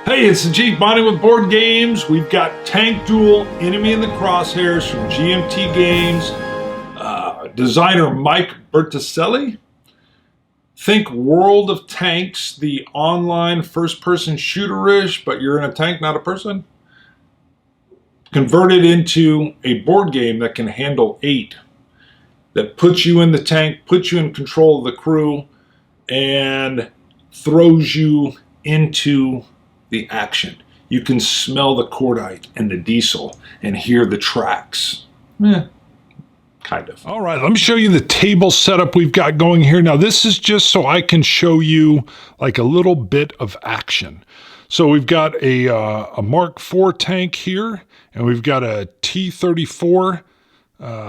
Hey, it's the Chief Bonding with Board Games. We've got Tank Duel, Enemy in the Crosshairs from GMT Games. Designer Mike Berticelli. Think World of Tanks, the online first-person shooter-ish, but you're in a tank, not a person. Converted into a board game that can handle 8. That puts you in the tank, puts you in control of the crew, and throws you into the action. You can smell the cordite and the diesel and hear the tracks. Kind of. All right, let me show you the table setup we've got going here. Now, this is just so I can show you like a little bit of action. So we've got a Mark IV tank here, and we've got a T-34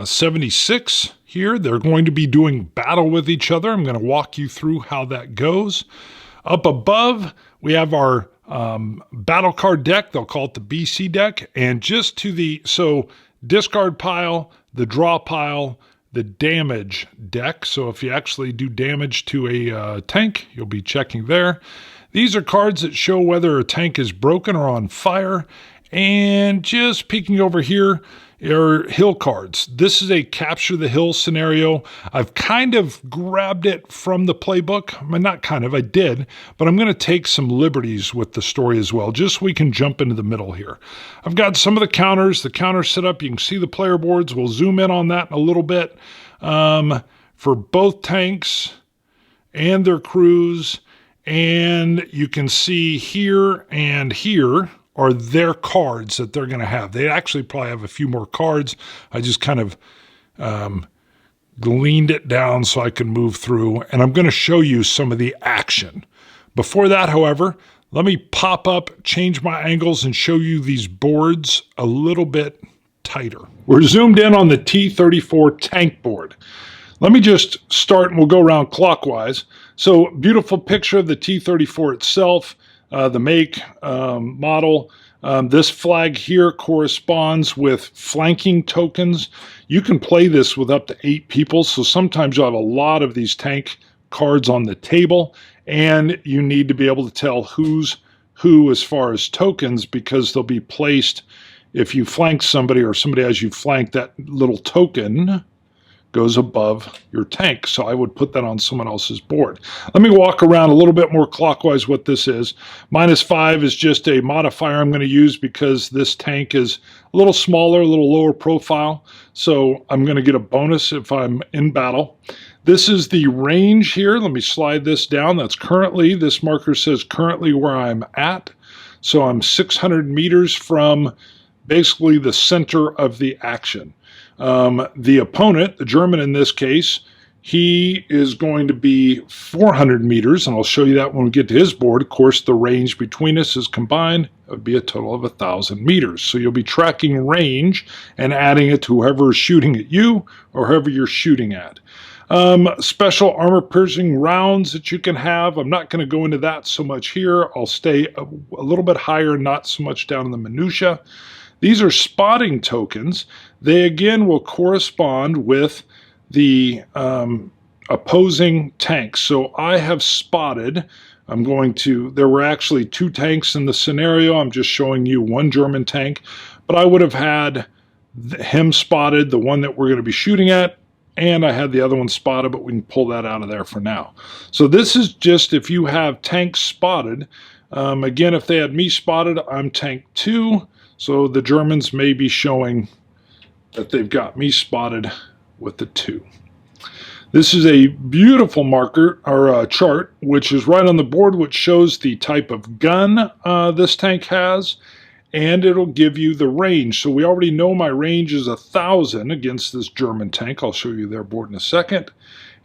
76 here. They're going to be doing battle with each other. I'm going to walk you through how that goes. Up above, we have our battle card deck. They'll call it the BC deck. And just to the, so discard pile, the draw pile, the damage deck. So if you actually do damage to a tank, you'll be checking there. These are cards that show whether a tank is broken or on fire. And just peeking over here are hill cards. This is a capture the hill scenario. I've kind of grabbed it from the playbook. I mean, not kind of, I did, but I'm going to take some liberties with the story as well, just so we can jump into the middle here. I've got some of the counter setup. You can see the player boards. We'll zoom in on that in a little bit. For both tanks and their crews, and you can see here and here are their cards that they're going to have. They actually probably have a few more cards. I just kind of leaned it down so I can move through, and I'm going to show you some of the action. Before that, however, let me pop up, change my angles, and show you these boards a little bit tighter. We're zoomed in on the T-34 tank board. Let me just start, and we'll go around clockwise. So, beautiful picture of the T-34 itself. The make, model. This flag here corresponds with flanking tokens. You can play this with up to 8 people, so sometimes you'll have a lot of these tank cards on the table, and you need to be able to tell who's who as far as tokens, because they'll be placed, if you flank somebody or somebody has you flanked, that little token goes above your tank. So I would put that on someone else's board. Let me walk around a little bit more clockwise what this is. -5 is just a modifier I'm going to use because this tank is a little smaller, a little lower profile. So I'm going to get a bonus if I'm in battle. This is the range here. Let me slide this down. That's currently, this marker says currently where I'm at. So I'm 600 meters from basically the center of the action. The opponent, the German in this case, he is going to be 400 meters, and I'll show you that when we get to his board. Of course, the range between us is combined. It would be a total of 1,000 meters. So you'll be tracking range and adding it to whoever is shooting at you or whoever you're shooting at. Special armor-piercing rounds that you can have. I'm not going to go into that so much here. I'll stay a little bit higher, not so much down in the minutia. These are spotting tokens. They again will correspond with the opposing tanks. So I have spotted, there were actually 2 tanks in the scenario. I'm just showing you one German tank, but I would have had him spotted, the one that we're going to be shooting at, and I had the other one spotted, but we can pull that out of there for now. So this is just if you have tanks spotted. Again, if they had me spotted, I'm tank 2. So the Germans may be showing that they've got me spotted with the 2. This is a beautiful marker or chart, which is right on the board, which shows the type of gun this tank has, and it'll give you the range. So we already know my range is 1,000 against this German tank. I'll show you their board in a second.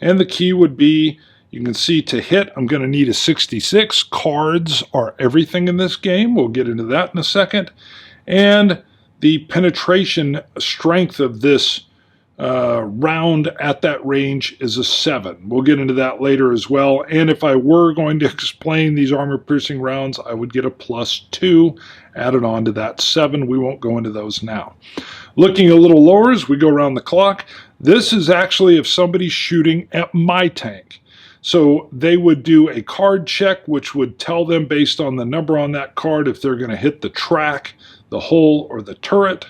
And the key would be, you can see to hit, I'm going to need a 66. Cards are everything in this game. We'll get into that in a second. And the penetration strength of this round at that range is a 7. We'll get into that later as well. And if I were going to explain these armor-piercing rounds, I would get a +2 added on to that 7. We won't go into those now. Looking a little lower as we go around the clock, this is actually if somebody's shooting at my tank. So they would do a card check, which would tell them based on the number on that card if they're going to hit the track, the hull, or the turret,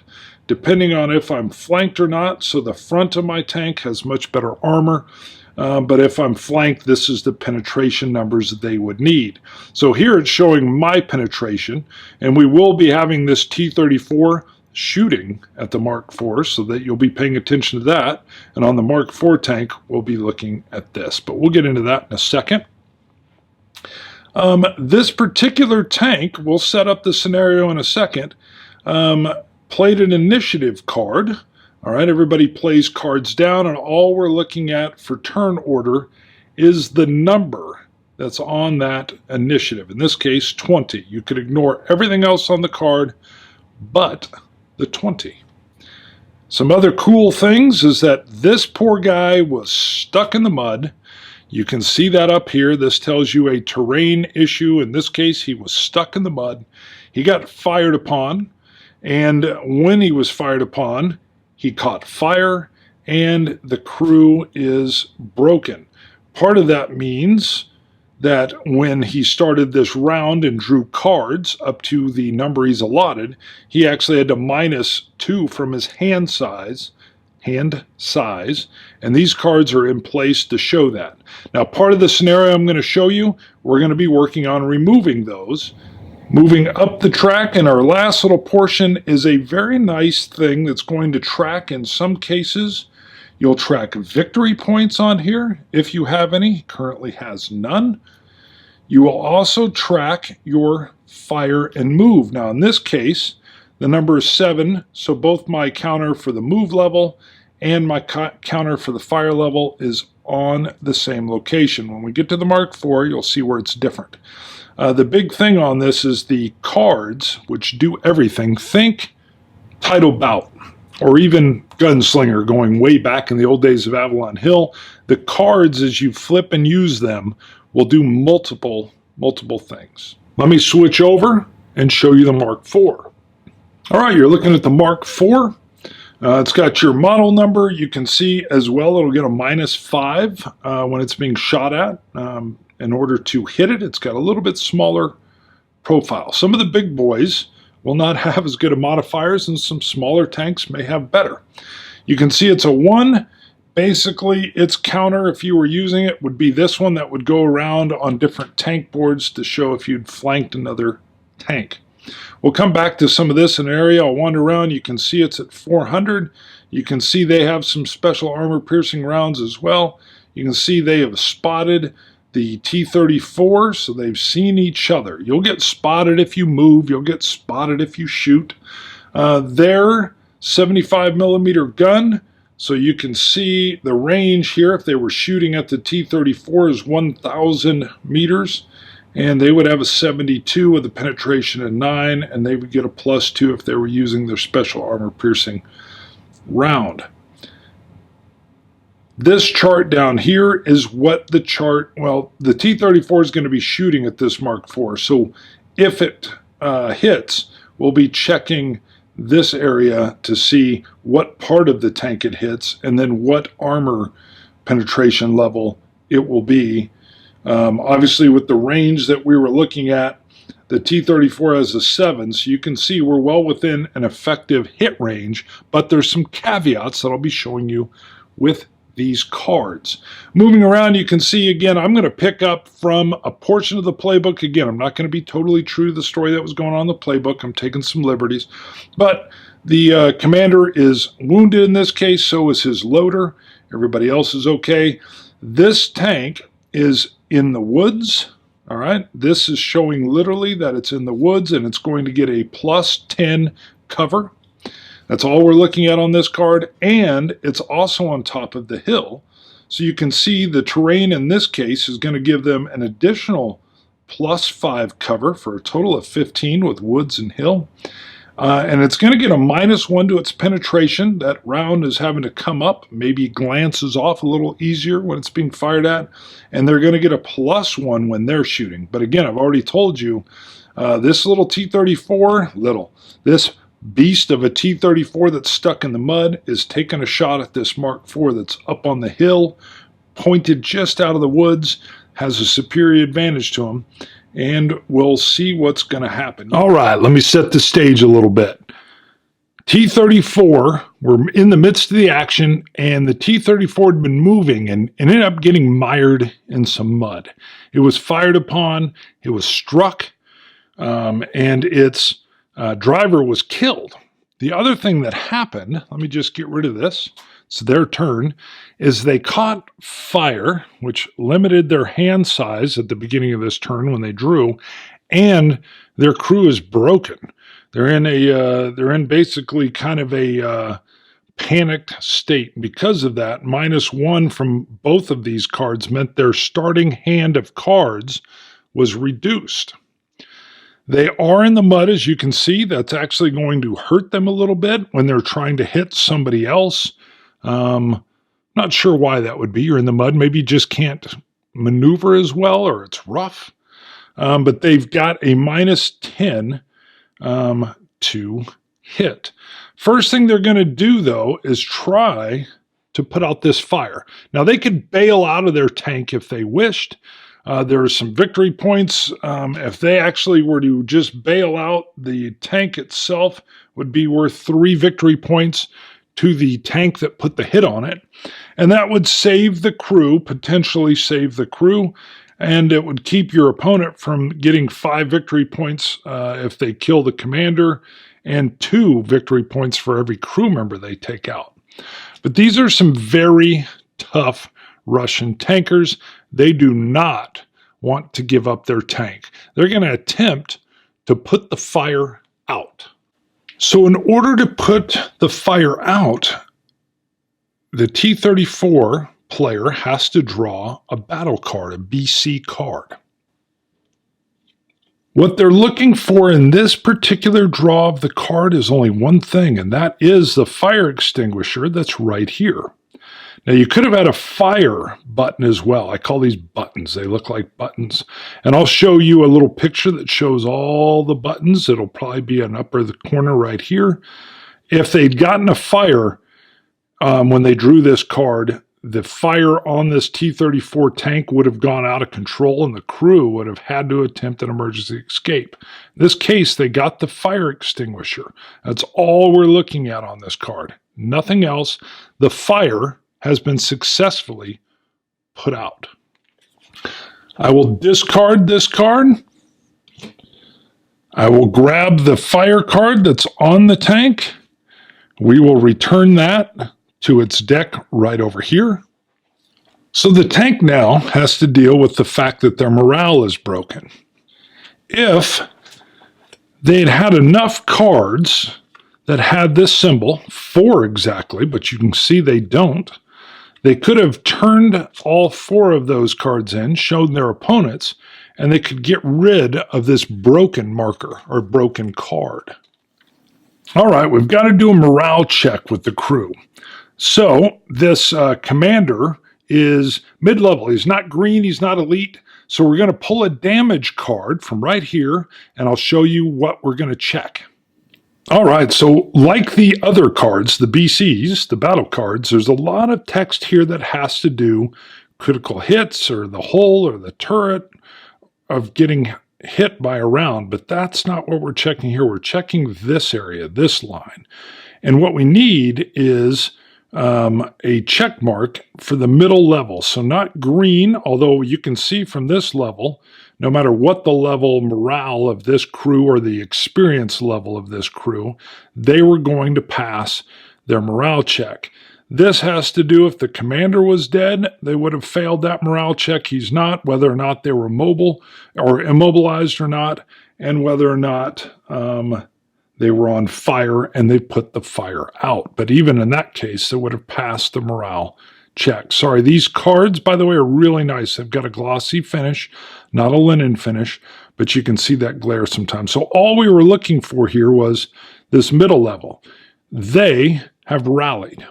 depending on if I'm flanked or not. So the front of my tank has much better armor. But if I'm flanked, this is the penetration numbers that they would need. So here it's showing my penetration, and we will be having this T-34 shooting at the Mark IV, so that you'll be paying attention to that. And on the Mark IV tank, we'll be looking at this. But we'll get into that in a second. This particular tank, we'll set up the scenario in a second, played an initiative card. All right, everybody plays cards down, and all we're looking at for turn order is the number that's on that initiative. In this case, 20. You could ignore everything else on the card but the 20. Some other cool things is that this poor guy was stuck in the mud. You can see that up here. This tells you a terrain issue. In this case, he was stuck in the mud. He got fired upon, and when he was fired upon, he caught fire, and the crew is broken. Part of that means that when he started this round and drew cards up to the number he's allotted, he actually had to -2 from his hand size, and these cards are in place to show that. Now, part of the scenario I'm going to show you, we're going to be working on removing those. Moving up the track, and our last little portion is a very nice thing that's going to track, in some cases, you'll track victory points on here, if you have any. Currently has none. You will also track your fire and move. Now, in this case, the number is 7, so both my counter for the move level and my counter for the fire level is on the same location. When we get to the Mark IV, you'll see where it's different. The big thing on this is the cards, which do everything. Think Title Bout, or even Gunslinger, going way back in the old days of Avalon Hill. The cards, as you flip and use them, will do multiple things. Let me switch over and show you the Mark IV. All right, you're looking at the Mark IV. It's got your model number. You can see as well it'll get a -5 when it's being shot at. In order to hit it, it's got a little bit smaller profile. Some of the big boys will not have as good a modifiers, and some smaller tanks may have better. You can see it's a 1. Basically, its counter, if you were using it, would be this one that would go around on different tank boards to show if you'd flanked another tank. We'll come back to some of this in an area. I'll wander around. You can see it's at 400. You can see they have some special armor-piercing rounds as well. You can see they have spotted the T-34, so they've seen each other. You'll get spotted if you move. You'll get spotted if you shoot. Their 75mm gun, so you can see the range here. If they were shooting at the T-34 is 1,000 meters, and they would have a 72 with a penetration of 9, and they would get a +2 if they were using their special armor-piercing round. This chart down here is what the chart, well, the T-34 is going to be shooting at this Mark IV. So if it hits, we'll be checking this area to see what part of the tank it hits and then what armor penetration level it will be. Obviously, with the range that we were looking at, the T-34 has a 7, so you can see we're well within an effective hit range, but there's some caveats that I'll be showing you with these cards. Moving around, you can see again, I'm going to pick up from a portion of the playbook. Again, I'm not going to be totally true to the story that was going on in the playbook. I'm taking some liberties. But the commander is wounded in this case, so is his loader. Everybody else is okay. This tank is in the woods. All right, this is showing literally that it's in the woods, and it's going to get a +10 cover. That's all we're looking at on this card, and it's also on top of the hill. So you can see the terrain in this case is going to give them an additional +5 cover for a total of 15 with woods and hill. And it's going to get a -1 to its penetration. That round is having to come up, maybe glances off a little easier when it's being fired at. And they're going to get a +1 when they're shooting. But again, I've already told you, this little T-34, this beast of a T-34 that's stuck in the mud is taking a shot at this Mark IV that's up on the hill, pointed just out of the woods has a superior advantage to him, and we'll see what's going to happen. All right, let me set the stage a little bit. T-34, we're in the midst of the action, and the T-34 had been moving and ended up getting mired in some mud. It was fired upon, it was struck, and its driver was killed. The other thing that happened, let me just get rid of this, it's their turn, is they caught fire, which limited their hand size at the beginning of this turn when they drew, and their crew is broken. They're in basically kind of a panicked state. Because of that, -1 from both of these cards meant their starting hand of cards was reduced. They are in the mud, as you can see. That's actually going to hurt them a little bit when they're trying to hit somebody else. Not sure why that would be. You're in the mud. Maybe you just can't maneuver as well, or it's rough. But they've got a -10 to hit. First thing they're going to do, though, is try to put out this fire. Now, they could bail out of their tank if they wished. There are some victory points. If they actually were to just bail out, the tank itself would be worth 3 victory points to the tank that put the hit on it. And that would save the crew, potentially save the crew, and it would keep your opponent from getting 5 victory points if they kill the commander, and 2 victory points for every crew member they take out. But these are some very tough Russian tankers. They do not want to give up their tank. They're going to attempt to put the fire out. So in order to put the fire out, the T-34 player has to draw a battle card, a BC card. What they're looking for in this particular draw of the card is only one thing, and that is the fire extinguisher that's right here. Now, you could have had a fire button as well. I call these buttons. They look like buttons. And I'll show you a little picture that shows all the buttons. It'll probably be an upper corner right here. If they'd gotten a fire when they drew this card, the fire on this T-34 tank would have gone out of control, and the crew would have had to attempt an emergency escape. In this case, they got the fire extinguisher. That's all we're looking at on this card. Nothing else. The fire has been successfully put out. I will discard this card. I will grab the fire card that's on the tank. We will return that to its deck right over here. So the tank now has to deal with the fact that their morale is broken. If they'd had enough cards that had this symbol, 4 exactly, but you can see they don't, they could have turned all 4 of those cards in, shown their opponents, and they could get rid of this broken marker or broken card. All right, we've got to do a morale check with the crew. So this commander is mid-level. He's not green, he's not elite. So we're going to pull a damage card from right here, and I'll show you what we're going to check. All right, so like the other cards, the BCs, the battle cards, there's a lot of text here that has to do critical hits or the hull or the turret of getting hit by a round, but that's not what we're checking here. We're checking this area, this line. And what we need is a check mark for the middle level. So not green, although you can see from this level, no matter what the level morale of this crew or the experience level of this crew, they were going to pass their morale check. This has to do if the commander was dead, they would have failed that morale check. He's not, whether or not they were mobile or immobilized or not, and whether or not they were on fire and they put the fire out. But even in that case, they would have passed the morale check. Sorry, these cards, by the way, are really nice. They've got a glossy finish, not a linen finish, but you can see that glare sometimes. So all we were looking for here was this middle level. They have rallied.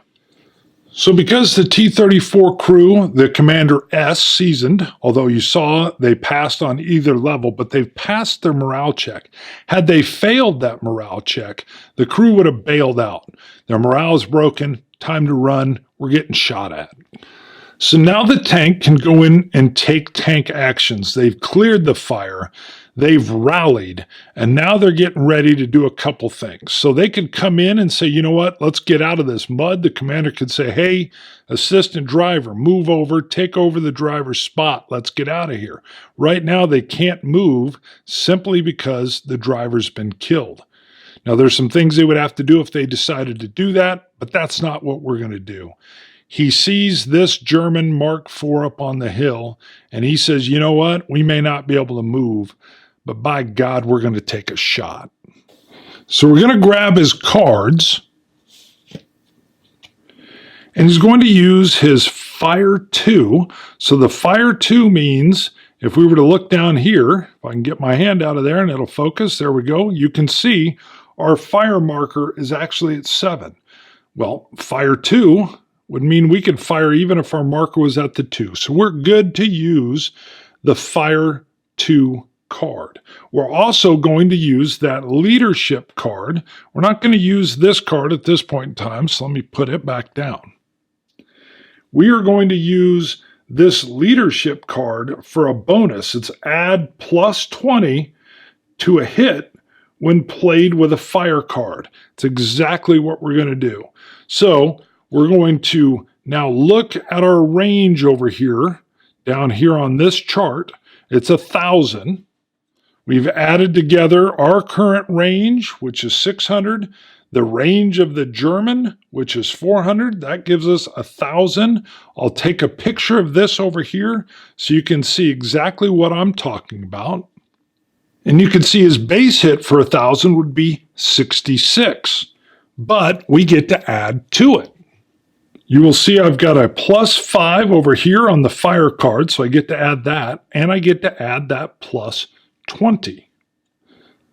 So because the T-34 crew, the Commander S, seasoned, although you saw they passed on either level, but they've passed their morale check. Had they failed that morale check, the crew would have bailed out. Their morale is broken, time to run, we're getting shot at. So now the tank can go in and take tank actions. They've cleared the fire, they've rallied, and now they're getting ready to do a couple things. So they could come in and say, you know what, let's get out of this mud. The commander could say, hey, assistant driver, move over, take over the driver's spot. Let's get out of here. Right now they can't move simply because the driver's been killed. Now there's some things they would have to do if they decided to do that, but that's not what we're going to do. He sees this German Mark IV up on the hill, and he says, you know what, we may not be able to move, but by God, we're going to take a shot. So we're going to grab his cards, and he's going to use his Fire 2. So the Fire 2 means, if we were to look down here, if I can get my hand out of there and it'll focus, there we go, you can see our fire marker is actually at 7. Well, Fire 2 would mean we could fire even if our marker was at the 2. So we're good to use the Fire 2 card. We're also going to use that leadership card. We're not going to use this card at this point in time, so let me put it back down. We are going to use this leadership card for a bonus. It's add plus 20 to a hit when played with a fire card. It's exactly what we're going to do. So we're going to now look at our range over here, down here on this chart. It's 1,000. We've added together our current range, which is 600, the range of the German, which is 400. That gives us 1,000. I'll take a picture of this over here so you can see exactly what I'm talking about. And you can see his base hit for 1,000 would be 66, but we get to add to it. You will see I've got a plus 5 over here on the fire card, so I get to add that, and I get to add that plus 20.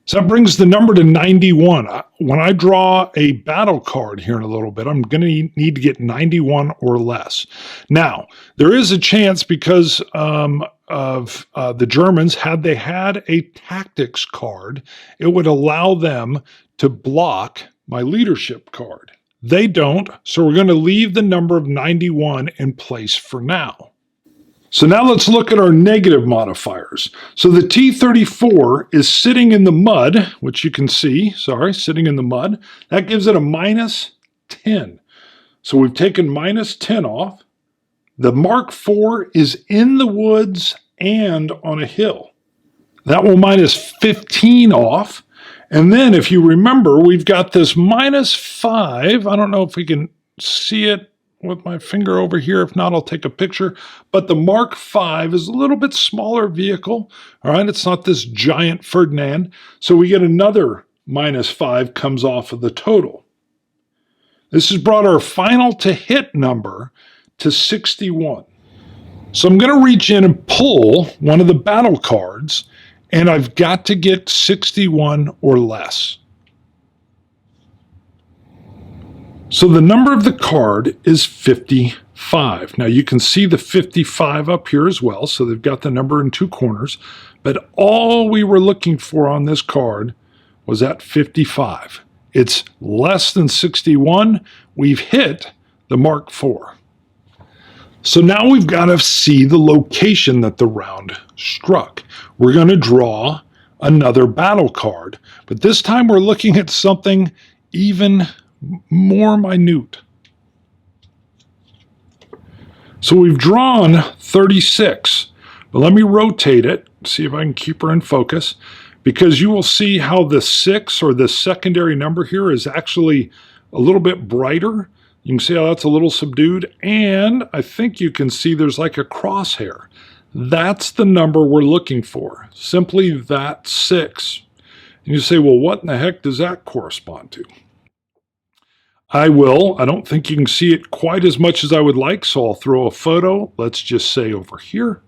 So that brings the number to 91. When I draw a battle card here in a little bit, I'm going to need to get 91 or less. Now, there is a chance because of the Germans, had they had a tactics card, it would allow them to block my leadership card. They don't, so we're going to leave the number of 91 in place for now. So now let's look at our negative modifiers. So the T-34 is sitting in the mud, which you can see, sitting in the mud. That gives it a minus 10. So we've taken minus 10 off. The Mark IV is in the woods and on a hill. That will minus 15 off. And then if you remember, we've got this minus 5. I don't know if we can see it with my finger over here. If not, I'll take a picture. But the Mark V is a little bit smaller vehicle. All right, it's not this giant Ferdinand. So we get another minus 5 comes off of the total. This has brought our final to hit number to 61. So I'm going to reach in and pull one of the battle cards, and I've got to get 61 or less. So the number of the card is 55. Now you can see the 55 up here as well, so they've got the number in two corners, but all we were looking for on this card was at 55. It's less than 61. We've hit the Mark IV. So now we've got to see the location that the round struck. We're going to draw another battle card, but this time we're looking at something even more minute. So we've drawn 36, but let me rotate it, see if I can keep her in focus, because you will see how the 6 or the secondary number here is actually a little bit brighter. You can see how that's a little subdued, and I think you can see there's like a crosshair. That's the number we're looking for, simply that 6. And you say, well, what in the heck does that correspond to? I don't think you can see it quite as much as I would like, so I'll throw a photo, let's just say over here.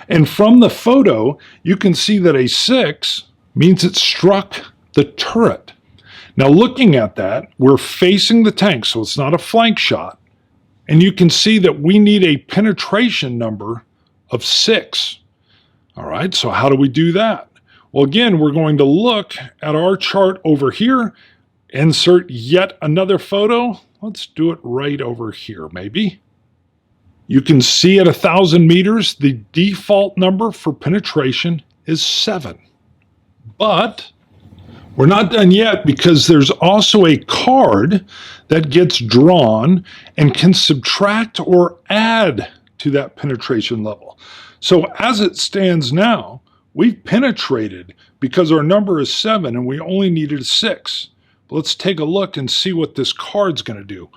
And from the photo, you can see that a 6 means it struck the turret. Now looking at that, we're facing the tank, so it's not a flank shot. And you can see that we need a penetration number of 6. All right, so how do we do that? Well, again, we're going to look at our chart over here, insert yet another photo. Let's do it right over here, maybe. You can see at 1,000 meters, the default number for penetration is 7. But we're not done yet, because there's also a card that gets drawn and can subtract or add to that penetration level. So as it stands now, we've penetrated because our number is 7 and we only needed 6. But let's take a look and see what this card's going to do.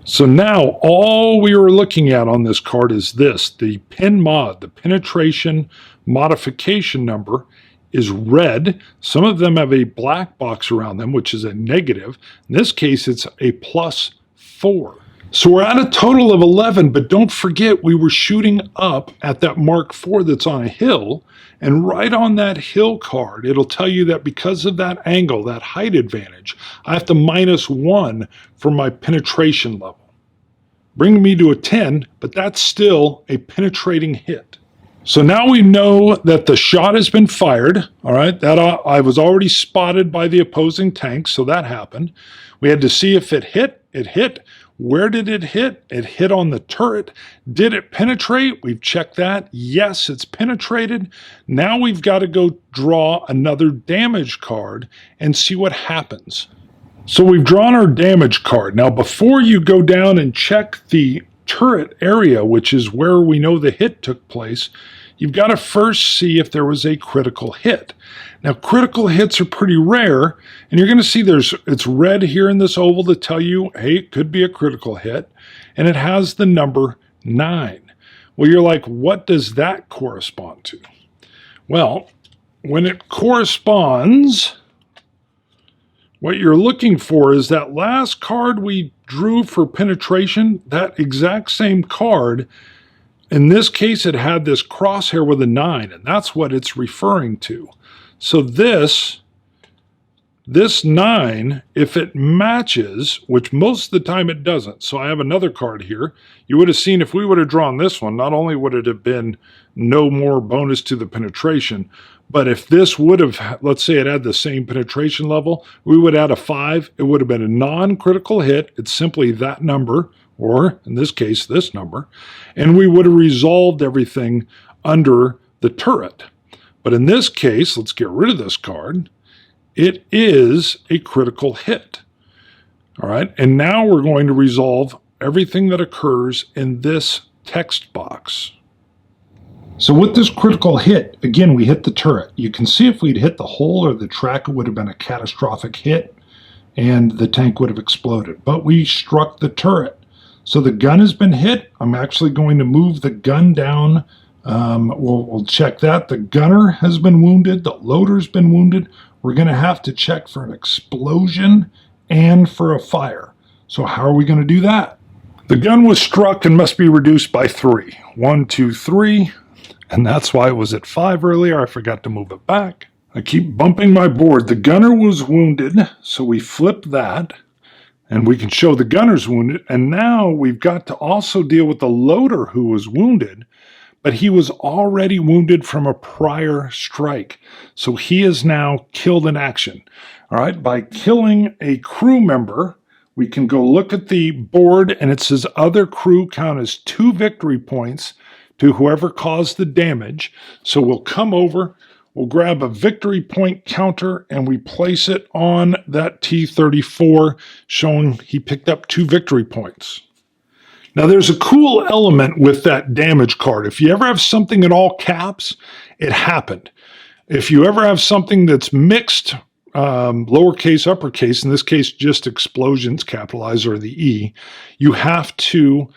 So now all we are looking at on this card is this. The pen mod, the penetration modification number, is red. Some of them have a black box around them, which is a negative. In this case, it's a +4. So we're at a total of 11, but don't forget we were shooting up at that Mark IV that's on a hill, and right on that hill card, it'll tell you that because of that angle, that height advantage, I have to -1 for my penetration level. Bringing me to a 10, but that's still a penetrating hit. So now we know that the shot has been fired, all right? That I was already spotted by the opposing tank, so that happened. We had to see if it hit. It hit. Where did it hit? It hit on the turret. Did it penetrate? We've checked that. Yes, it's penetrated. Now we've got to go draw another damage card and see what happens. So we've drawn our damage card. Now before you go down and check the turret area, which is where we know the hit took place, you've got to first see if there was a critical hit. Now critical hits are pretty rare, and you're going to see it's red here in this oval to tell you, hey, it could be a critical hit, and it has the number 9. Well, you're like, what does that correspond to? Well, when it corresponds, what you're looking for is that last card we drew for penetration, that exact same card. In this case, it had this crosshair with a 9, and that's what it's referring to. So this 9, if it matches, which most of the time it doesn't, so I have another card here, you would have seen if we would have drawn this one, not only would it have been no more bonus to the penetration, but if this would have, let's say it had the same penetration level, we would add a 5. It would have been a non-critical hit. It's simply that number, or in this case, this number, and we would have resolved everything under the turret. But in this case, let's get rid of this card. It is a critical hit. All right, and now we're going to resolve everything that occurs in this text box. So with this critical hit, again, we hit the turret. You can see if we'd hit the hull or the track, it would have been a catastrophic hit and the tank would have exploded. But we struck the turret. So the gun has been hit. I'm actually going to move the gun down. We'll check that. The gunner has been wounded. The loader's been wounded. We're going to have to check for an explosion and for a fire. So how are we going to do that? The gun was struck and must be reduced by 3. 1, 2, 3. And that's why it was at 5 earlier. I forgot to move it back. I keep bumping my board. The gunner was wounded, so we flip that, and we can show the gunner's wounded. And now we've got to also deal with the loader who was wounded, but he was already wounded from a prior strike. So he is now killed in action. All right, by killing a crew member, we can go look at the board, and it says other crew count as 2 victory points to whoever caused the damage. So we'll come over, we'll grab a victory point counter, and we place it on that T-34, showing he picked up 2 victory points. Now there's a cool element with that damage card. If you ever have something in all caps, it happened. If you ever have something that's mixed, lowercase, uppercase, in this case just explosions, capitalized, or the E, you have to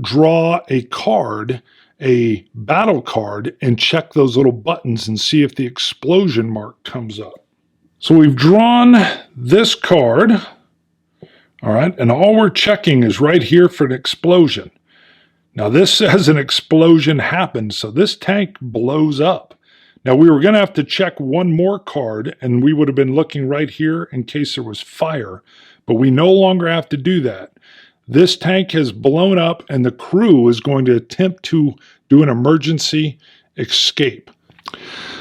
draw a card, a battle card, and check those little buttons and see if the explosion mark comes up. So we've drawn this card, all right, and all we're checking is right here for an explosion. Now this says an explosion happened, so this tank blows up. Now we were going to have to check one more card, and we would have been looking right here in case there was fire, but we no longer have to do that. This tank has blown up, and the crew is going to attempt to do an emergency escape.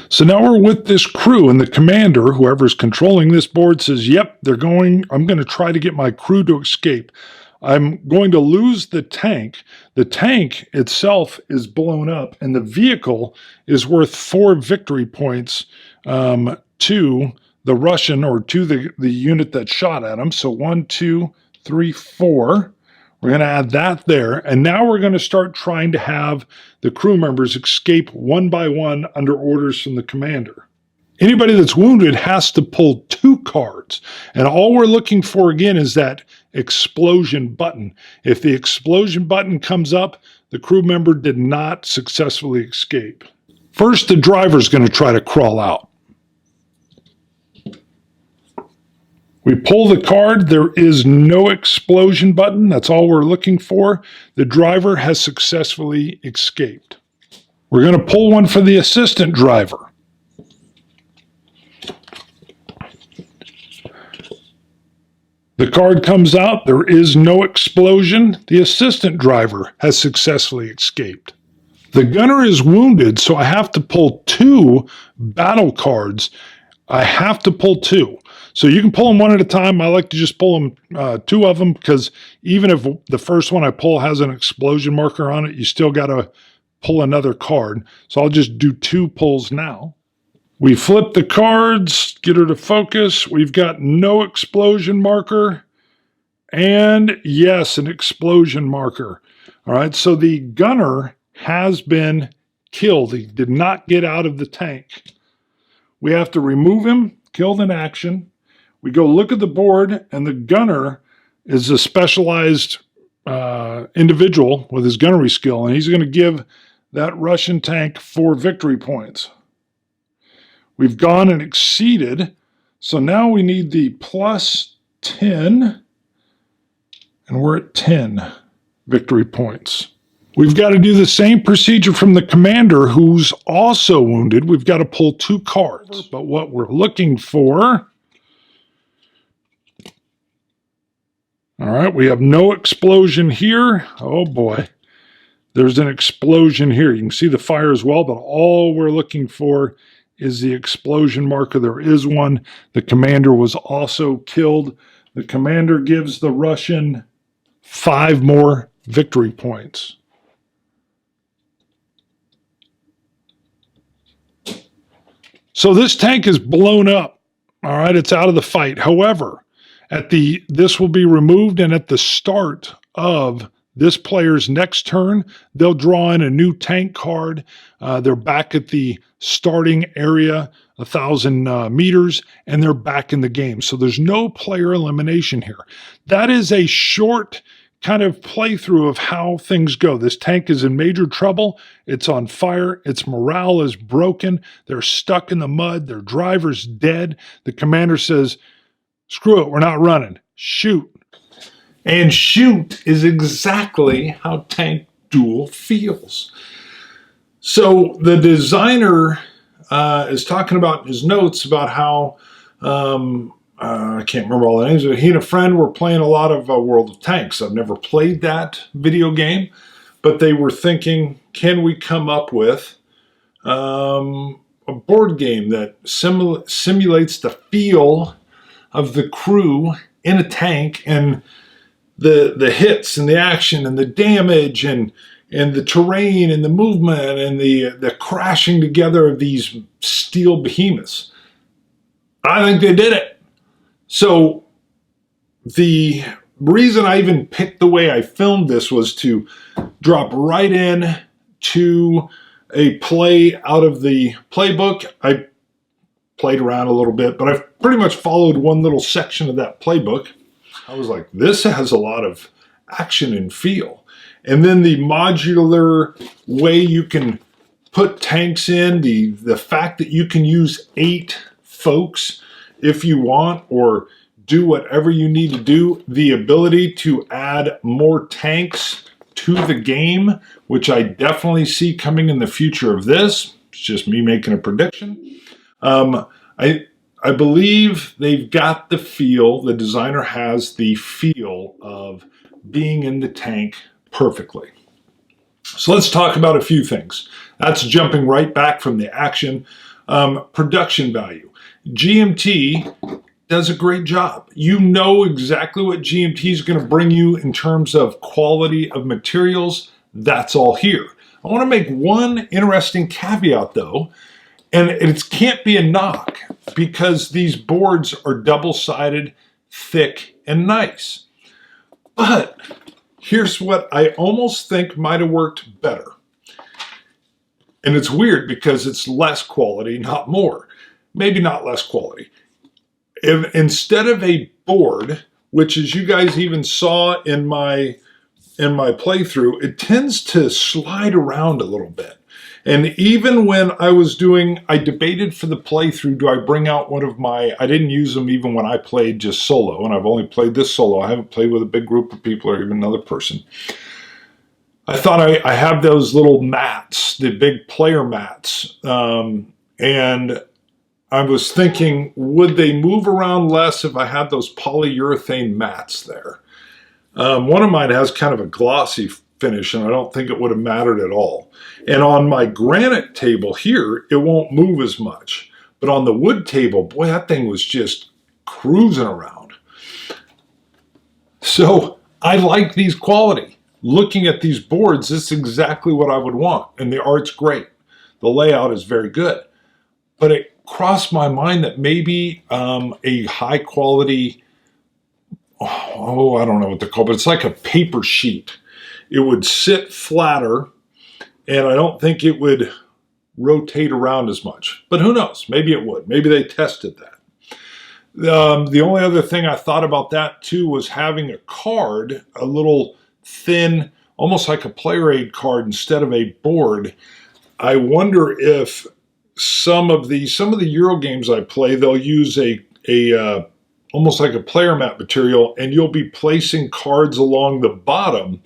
So now we're with this crew, and the commander, whoever's controlling this board, says, yep, they're going. I'm going to try to get my crew to escape. I'm going to lose the tank. The tank itself is blown up, and the vehicle is worth 4 victory points to the Russian, or to the unit that shot at him. So 1, 2, 3, 4. We're going to add that there. And now we're going to start trying to have the crew members escape one by one under orders from the commander. Anybody that's wounded has to pull 2 cards. And all we're looking for again is that explosion button. If the explosion button comes up, the crew member did not successfully escape. First, the driver's going to try to crawl out. We pull the card. There is no explosion button. That's all we're looking for. The driver has successfully escaped. We're going to pull one for the assistant driver. The card comes out. There is no explosion. The assistant driver has successfully escaped. The gunner is wounded, so I have to pull 2 battle cards. I have to pull 2. So you can pull them one at a time. I like to just pull them 2 of them, because even if the first one I pull has an explosion marker on it, you still got to pull another card. So I'll just do 2 pulls now. We flip the cards, get her to focus. We've got no explosion marker. And yes, an explosion marker. All right, so the gunner has been killed. He did not get out of the tank. We have to remove him, killed in action. We go look at the board, and the gunner is a specialized individual with his gunnery skill, and he's going to give that Russian tank 4 victory points. We've gone and exceeded, so now we need the plus 10, and we're at 10 victory points. We've got to do the same procedure from the commander, who's also wounded. We've got to pull 2 cards, but what we're looking for... All right, we have no explosion here. Oh boy, there's an explosion here. You can see the fire as well, but all we're looking for is the explosion marker. There is one. The commander was also killed. The commander gives the Russian 5 more victory points. So this tank is blown up. All right, it's out of the fight. However, this will be removed, and at the start of this player's next turn, they'll draw in a new tank card. They're back at the starting area, 1,000 meters, and they're back in the game. So there's no player elimination here. That is a short kind of playthrough of how things go. This tank is in major trouble. It's on fire. Its morale is broken. They're stuck in the mud. Their driver's dead. The commander says, "Screw it, we're not running. Shoot." And shoot is exactly how Tank Duel feels. So the designer is talking about his notes about how, I can't remember all the names, but he and a friend were playing a lot of World of Tanks. I've never played that video game, but they were thinking, can we come up with a board game that simulates the feel of the crew in a tank, and the hits and the action and the damage and the terrain and the movement and the crashing together of these steel behemoths. I think they did it. So the reason I even picked the way I filmed this was to drop right in to a play out of the playbook. I played around a little bit, but I've pretty much followed one little section of that playbook. I was like, this has a lot of action and feel. And then the modular way you can put tanks in, the fact that you can use 8 folks if you want, or do whatever you need to do, the ability to add more tanks to the game, which I definitely see coming in the future of this. It's just me making a prediction. I believe they've got the feel, the designer has the feel of being in the tank perfectly. So let's talk about a few things. That's jumping right back from the action. Production value. GMT does a great job. You know exactly what GMT is going to bring you in terms of quality of materials. That's all here. I want to make one interesting caveat though, and it can't be a knock because these boards are double-sided, thick, and nice. But here's what I almost think might have worked better. And it's weird because it's less quality, not more. Maybe not less quality. If, instead of a board, which as you guys even saw in my playthrough, it tends to slide around a little bit. And even when I was doing, I debated for the playthrough, do I bring out one of my, I didn't use them even when I played just solo, and I've only played this solo. I haven't played with a big group of people or even another person. I thought I have those little mats, the big player mats, and I was thinking, would they move around less if I had those polyurethane mats there? One of mine has kind of a glossy finish, and I don't think it would have mattered at all. And on my granite table here, it won't move as much. But on the wood table, boy, that thing was just cruising around. So I like these quality. Looking at these boards, this is exactly what I would want. And the art's great. The layout is very good. But it crossed my mind that maybe a high quality, I don't know what they're called, but it's like a paper sheet. It would sit flatter, and I don't think it would rotate around as much. But who knows? Maybe it would. Maybe they tested that. The only other thing I thought about that too was having a card, a little thin, almost like a player aid card instead of a board. I wonder if some of the Euro games I play, they'll use a almost like a player mat material, and you'll be placing cards along the bottom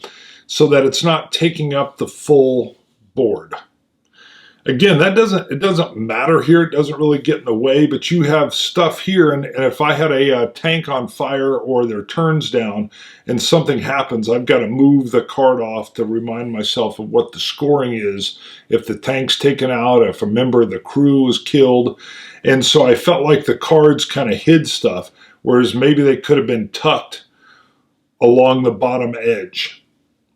so that it's not taking up the full board. Again, it doesn't matter here. It doesn't really get in the way, but you have stuff here, and if I had a tank on fire or their turns down and something happens, I've got to move the card off to remind myself of what the scoring is, if the tank's taken out, if a member of the crew is killed. And so I felt like the cards kind of hid stuff, whereas maybe they could have been tucked along the bottom edge.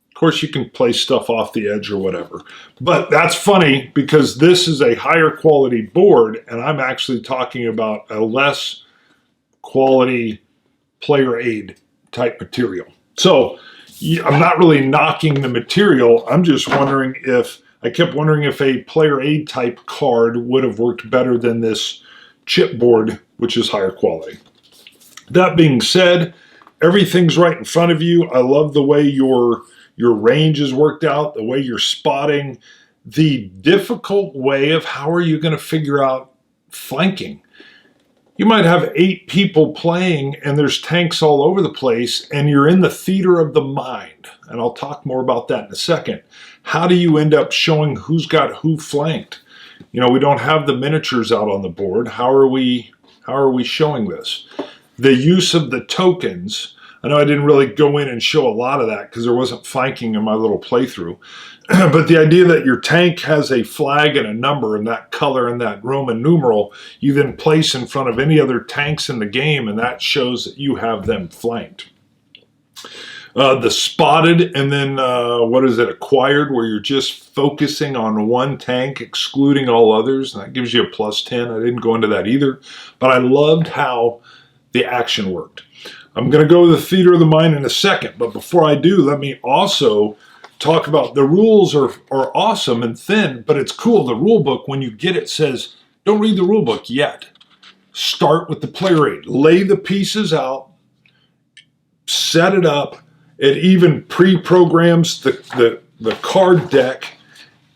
Of course, you can place stuff off the edge or whatever. But that's funny because this is a higher quality board, and I'm actually talking about a less quality player aid type material. So I'm not really knocking the material. I'm just wondering if, I kept wondering if a player aid type card would have worked better than this chipboard, which is higher quality. That being said, everything's right in front of you. I love the way your range is worked out, the way you're spotting. The difficult way of how are you going to figure out flanking? You might have 8 people playing and there's tanks all over the place and you're in the theater of the mind. And I'll talk more about that in a second. How do you end up showing who's got who flanked? You know, we don't have the miniatures out on the board. How are we showing this? The use of the tokens. I know I didn't really go in and show a lot of that because there wasn't flanking in my little playthrough. But the idea that your tank has a flag and a number and that color and that Roman numeral, you then place in front of any other tanks in the game, and that shows that you have them flanked. The spotted and then, acquired, where you're just focusing on one tank, excluding all others, and that gives you a +10. I didn't go into that either, but I loved how the action worked. I'm going to go to the theater of the mind in a second, but before I do, let me also talk about the rules are awesome and thin, but it's cool. The rule book, when you get it, says, don't read the rule book yet. Start with the player aid. Lay the pieces out, set it up. It even pre-programs the card deck,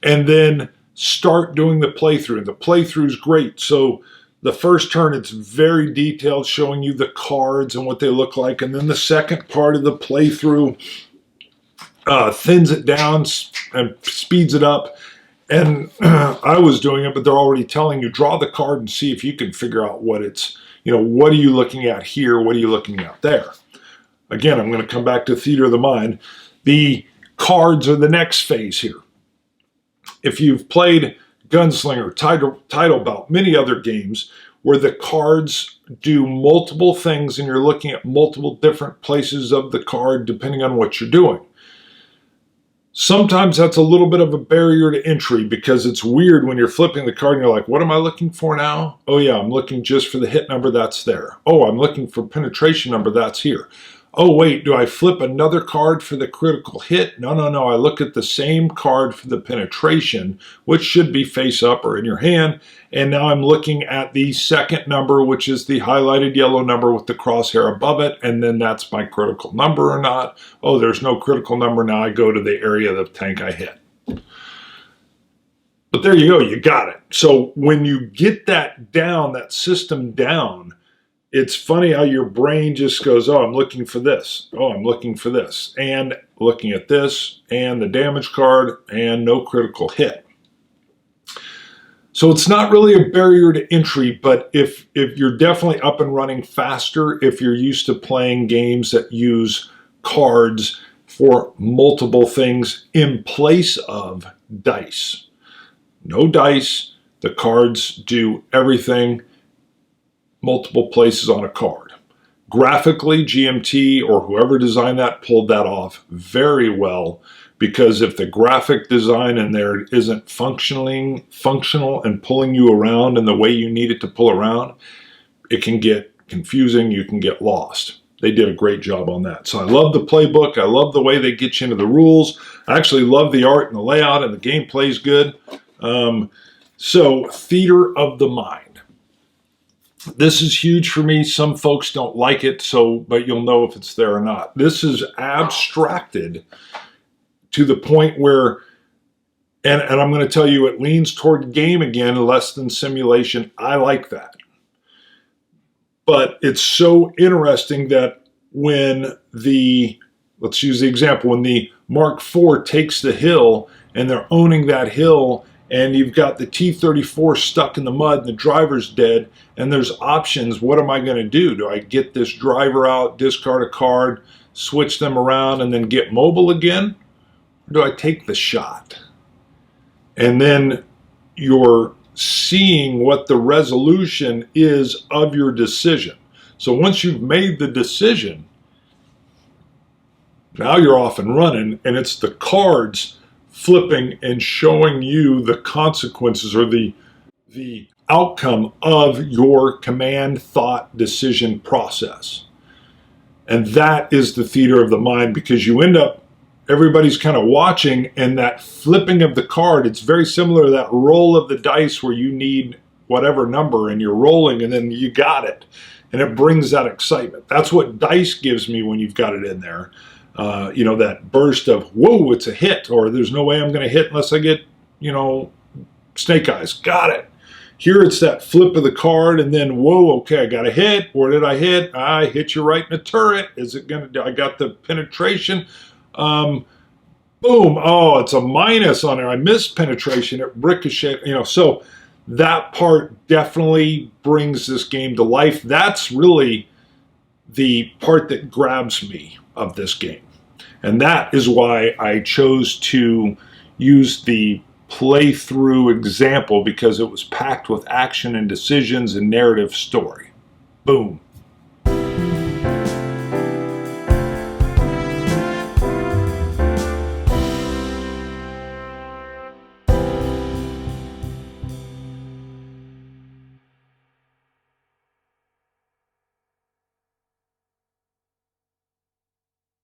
and then start doing the playthrough. And the playthrough is great. So the first turn, it's very detailed, showing you the cards and what they look like. And then the second part of the playthrough thins it down and speeds it up. And I was doing it, but they're already telling you, draw the card and see if you can figure out what it's, what are you looking at here? What are you looking at there? Again, I'm going to come back to Theater of the Mind. The cards are the next phase here. If you've played Gunslinger, Title Bout, many other games, where the cards do multiple things and you're looking at multiple different places of the card depending on what you're doing. Sometimes that's a little bit of a barrier to entry because it's weird when you're flipping the card and you're like, what am I looking for now? Oh yeah, I'm looking just for the hit number, that's there. Oh, I'm looking for penetration number, that's here. Oh wait, do I flip another card for the critical hit? No, I look at the same card for the penetration, which should be face up or in your hand, and now I'm looking at the second number, which is the highlighted yellow number with the crosshair above it, and then that's my critical number or not. Oh, there's no critical number, now I go to the area of the tank I hit. But there you go, you got it. So when you get that down, that system down, it's funny how your brain just goes, oh, I'm looking for this. Oh, I'm looking for this. And looking at this, and the damage card, and no critical hit. So it's not really a barrier to entry, but if you're definitely up and running faster, if you're used to playing games that use cards for multiple things in place of dice. No dice, the cards do everything multiple places on a card. Graphically, GMT or whoever designed that pulled that off very well, because if the graphic design in there isn't functional and pulling you around in the way you need it to pull around, it can get confusing, you can get lost. They did a great job on that. So I love the playbook, I love the way they get you into the rules, I actually love the art and the layout, and the gameplay is good. So theater of the mind. This is huge for me. Some folks don't like it, but you'll know if it's there or not. This is abstracted to the point where, and I'm going to tell you, it leans toward game again, less than simulation. I like that. But it's so interesting that when let's use the example, when the Mark IV takes the hill and they're owning that hill, and you've got the T-34 stuck in the mud and the driver's dead, and there's options. What am I going to do? Do I get this driver out, discard a card, switch them around, and then get mobile again? Or do I take the shot? And then you're seeing what the resolution is of your decision. So once you've made the decision, now you're off and running, and it's the cards flipping and showing you the consequences or the outcome of your command, thought, decision process. And that is the theater of the mind, because you end up, everybody's kind of watching, and that flipping of the card, it's very similar to that roll of the dice where you need whatever number and you're rolling and then you got it. And it brings that excitement. That's what dice gives me when you've got it in there. That burst of, whoa, it's a hit, or there's no way I'm going to hit unless I get, snake eyes. Got it. Here it's that flip of the card, and then, whoa, okay, I got a hit. Where did I hit? I hit you right in the turret. Is it going to, I got the penetration. Boom. Oh, it's a minus on there. I missed penetration. It ricocheted, so that part definitely brings this game to life. That's really the part that grabs me of this game. And that is why I chose to use the playthrough example, because it was packed with action and decisions and narrative story. Boom.